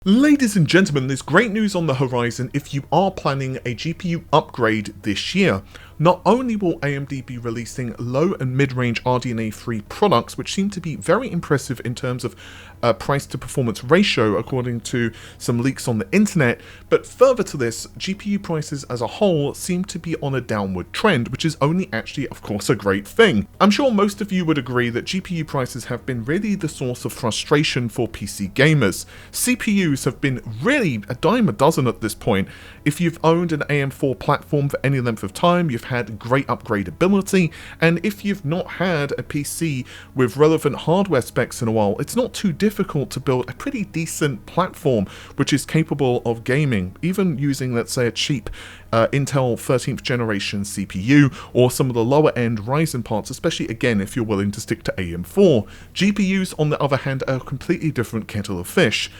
Ladies and gentlemen, there's great news on the horizon if you are planning a GPU upgrade this year. Not only will AMD be releasing low and mid-range RDNA free products, which seem to be very impressive in terms of price to performance ratio according to some leaks on the internet, but further to this, GPU prices as a whole seem to be on a downward trend, which is only actually of course a great thing. I'm sure most of you would agree that GPU prices have been really the source of frustration for PC gamers. CPUs have been really a dime a dozen at this point. If you've owned an AM4 platform for any length of time, you've had great upgradability, and if you've not had a PC with relevant hardware specs in a while, it's not too difficult to build a pretty decent platform which is capable of gaming, even using, let's say, a cheap Intel 13th generation CPU or some of the lower end Ryzen parts, especially again if you're willing to stick to AM4. GPUs on the other hand are a completely different kettle of fish.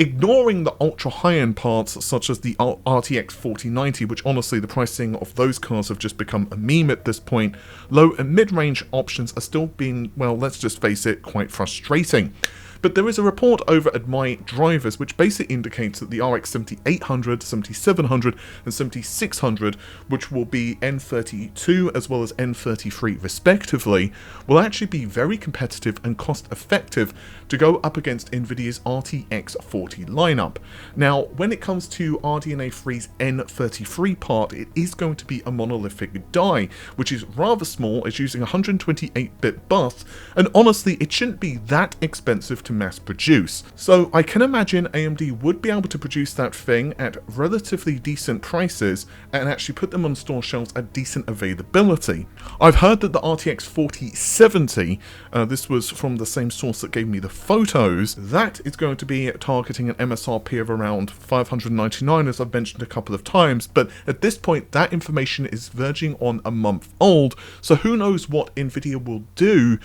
Ignoring the ultra high-end parts such as the RTX 4090, which honestly the pricing of those cards have just become a meme at this point, low and mid-range options are still being, well, let's just face it, quite frustrating. But there is a report over at My Drivers which basically indicates that the RX 7800, 7700 and 7600, which will be N32 as well as N33 respectively, will actually be very competitive and cost effective to go up against Nvidia's RTX 40 lineup. Now, when it comes to RDNA 3's N33 part, it is going to be a monolithic die, which is rather small, it's using 128-bit bus, and honestly it shouldn't be that expensive to mass produce. So I can imagine AMD would be able to produce that thing at relatively decent prices and actually put them on store shelves at decent availability. I've heard that the RTX 4070, this was from the same source that gave me the photos, that is going to be targeting an MSRP of around $599, as I've mentioned a couple of times, but at this point that information is verging on a month old, so who knows what Nvidia will do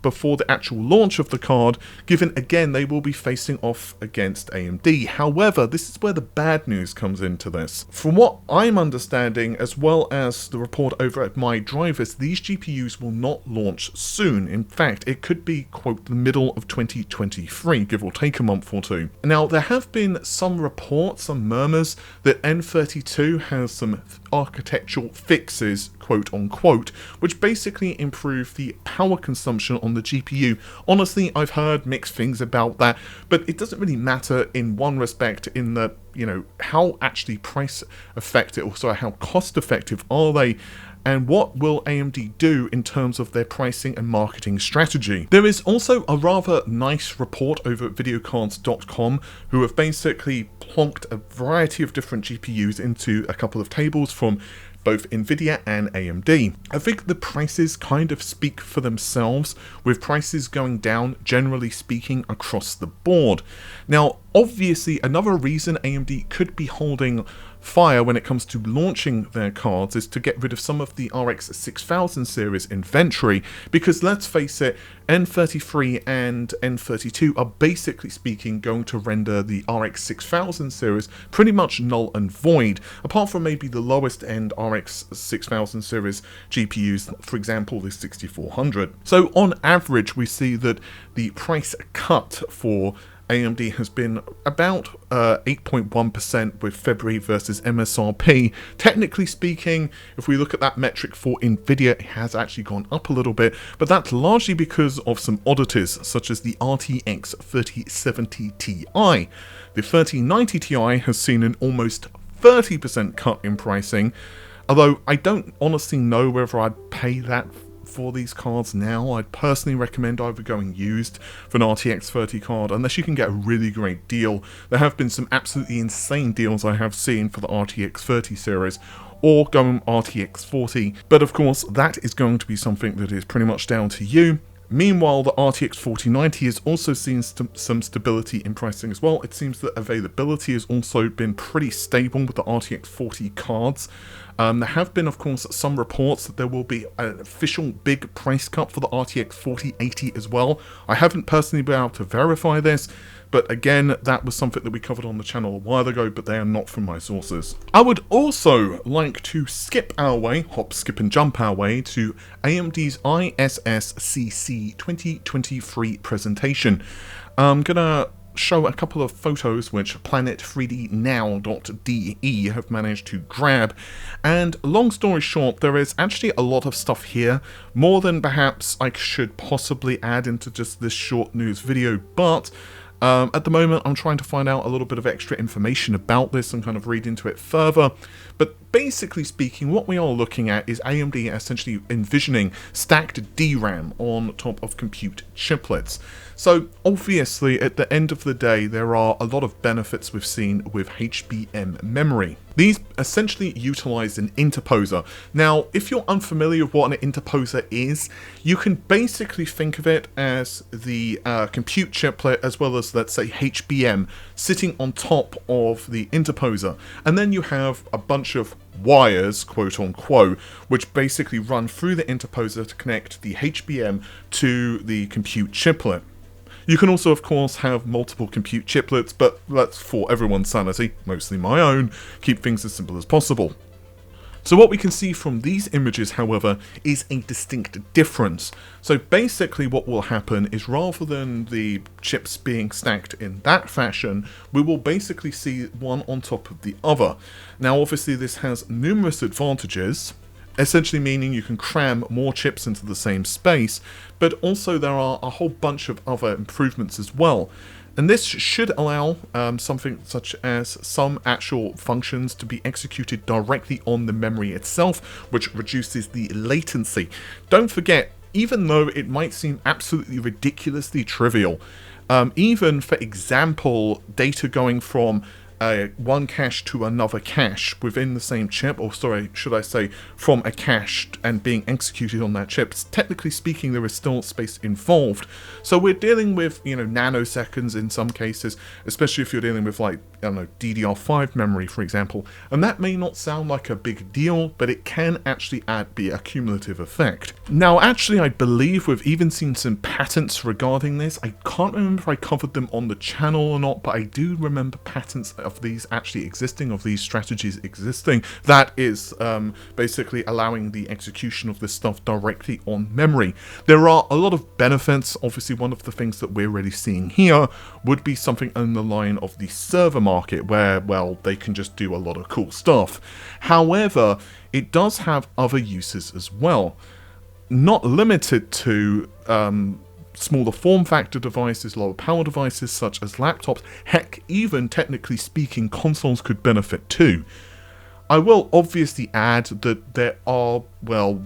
before the actual launch of the card, given again they will be facing off against AMD. However, this is where the bad news comes into this. From what I'm understanding, as well as the report over at My Drivers, these GPUs will not launch soon. In fact, it could be, quote, the middle of 2023, give or take a month or two. Now, there have been some reports, some murmurs, that N32 has some architectural fixes, quote unquote, which basically improve the power consumption on the GPU. Honestly, I've heard mixed things about that, but it doesn't really matter in one respect, in that, you know, how actually price effective, or sorry, how cost effective are they? And what will AMD do in terms of their pricing and marketing strategy? There is also a rather nice report over at videocards.com who have basically plonked a variety of different GPUs into a couple of tables from both Nvidia and AMD. I think the prices kind of speak for themselves, with prices going down, generally speaking, across the board. Now, obviously, another reason AMD could be holding fire when it comes to launching their cards is to get rid of some of the RX 6000 series inventory, because let's face it, N33 and N32 are basically speaking going to render the RX 6000 series pretty much null and void, apart from maybe the lowest end RX 6000 series GPUs, for example the 6400. So on average we see that the price cut for AMD has been about 8.1% with February versus MSRP. Technically speaking, if we look at that metric for Nvidia, it has actually gone up a little bit, but that's largely because of some oddities, such as the RTX 3070 Ti. The 3090 Ti has seen an almost 30% cut in pricing, although I don't honestly know whether I'd pay that for these cards now. I'd personally recommend either going used for an RTX 30 card, unless you can get a really great deal. There have been some absolutely insane deals I have seen for the RTX 30 series, or going RTX 40, but of course that is going to be something that is pretty much down to you. Meanwhile, the RTX 4090 has also seen some stability in pricing as well. It seems that availability has also been pretty stable with the RTX 40 cards. There have been, of course, some reports that there will be an official big price cut for the RTX 4080 as well. I haven't personally been able to verify this, but again, that was something that we covered on the channel a while ago, but they are not from my sources. I would also like to skip our way, hop, skip and jump our way, to AMD's ISSCC 2023 presentation. I'm gonna show a couple of photos which Planet3dnow.de have managed to grab, and long story short, there is actually a lot of stuff here, more than perhaps I should possibly add into just this short news video, but at the moment I'm trying to find out a little bit of extra information about this and kind of read into it further. But basically speaking, what we are looking at is AMD essentially envisioning stacked DRAM on top of compute chiplets. So obviously at the end of the day, there are a lot of benefits we've seen with HBM memory. These essentially utilize an interposer. Now, if you're unfamiliar with what an interposer is, you can basically think of it as the compute chiplet as well as, let's say, HBM sitting on top of the interposer. And then you have a bunch of wires, quote unquote, which basically run through the interposer to connect the HBM to the compute chiplet. You can also, of course, have multiple compute chiplets, but that's for everyone's sanity, mostly my own, keep things as simple as possible. So what we can see from these images, however, is a distinct difference. So basically what will happen is, rather than the chips being stacked in that fashion, we will basically see one on top of the other. Now obviously this has numerous advantages, essentially meaning you can cram more chips into the same space, but also there are a whole bunch of other improvements as well. And this should allow something such as some actual functions to be executed directly on the memory itself, which reduces the latency. Don't forget, even though it might seem absolutely ridiculously trivial, even for example, data going from one cache to another cache within the same chip, or sorry, should I say, from a cache and being executed on that chip, technically speaking, there is still space involved. So we're dealing with, nanoseconds in some cases, especially if you're dealing with, like, I don't know, DDR5 memory, for example. And that may not sound like a big deal, but it can actually be a cumulative effect. Now, actually, I believe we've even seen some patents regarding this. I can't remember if I covered them on the channel or not, but I do remember patents of these actually existing, of these strategies existing, that is basically allowing the execution of this stuff directly on memory. There are a lot of benefits. Obviously, one of the things that we're already seeing here would be something on the line of the server market, where, well, they can just do a lot of cool stuff. However, it does have other uses as well, not limited to smaller form factor devices, lower power devices such as laptops. Heck, even technically speaking, consoles could benefit too. I will obviously add that there are, well,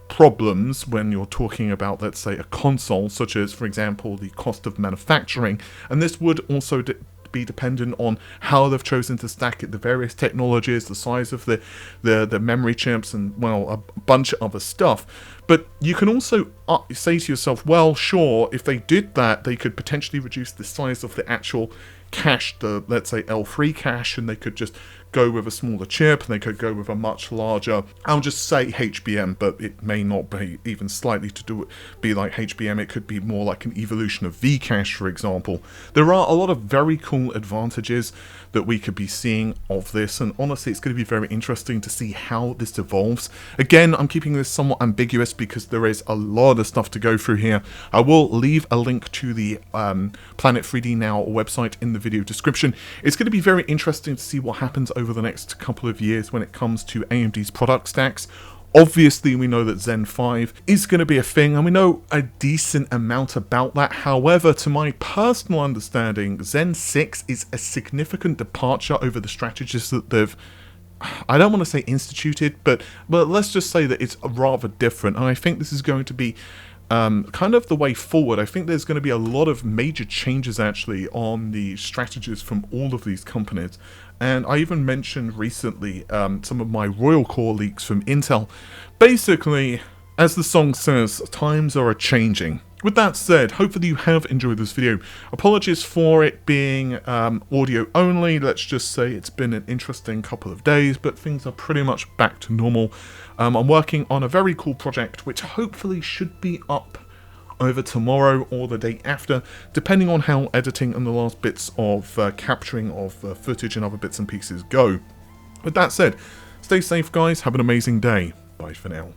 problems when you're talking about, let's say, a console, such as, for example, the cost of manufacturing, and this would also be dependent on how they've chosen to stack it, the various technologies, the size of the memory chips, and, well, a bunch of other stuff. But you can also say to yourself, well, sure, if they did that, they could potentially reduce the size of the actual cache, the, let's say, L3 cache, and they could just go with a smaller chip, and they could go with a much larger, I'll just say HBM, but it may not be even slightly be like HBM. It could be more like an evolution of V-cache, for example. There are a lot of very cool advantages that we could be seeing of this, and honestly, it's going to be very interesting to see how this evolves. Again, I'm keeping this somewhat ambiguous because there is a lot of stuff to go through here. I will leave a link to the Planet3D Now website in the video description. It's going to be very interesting to see what happens over the next couple of years when it comes to AMD's product stacks. Obviously, we know that Zen 5 is going to be a thing, and we know a decent amount about that. However, to my personal understanding, Zen 6 is a significant departure over the strategies that they've, I don't want to say instituted, but let's just say that it's rather different, and I think this is going to be kind of the way forward. I think there's going to be a lot of major changes actually on the strategies from all of these companies. And I even mentioned recently some of my Royal Core leaks from Intel. Basically, as the song says, times are a-changing. With that said, hopefully you have enjoyed this video. Apologies for it being audio only. Let's just say it's been an interesting couple of days, but things are pretty much back to normal. I'm working on a very cool project, which hopefully should be up over tomorrow or the day after, depending on how editing and the last bits of capturing of footage and other bits and pieces go. With that said, stay safe guys, have an amazing day. Bye for now.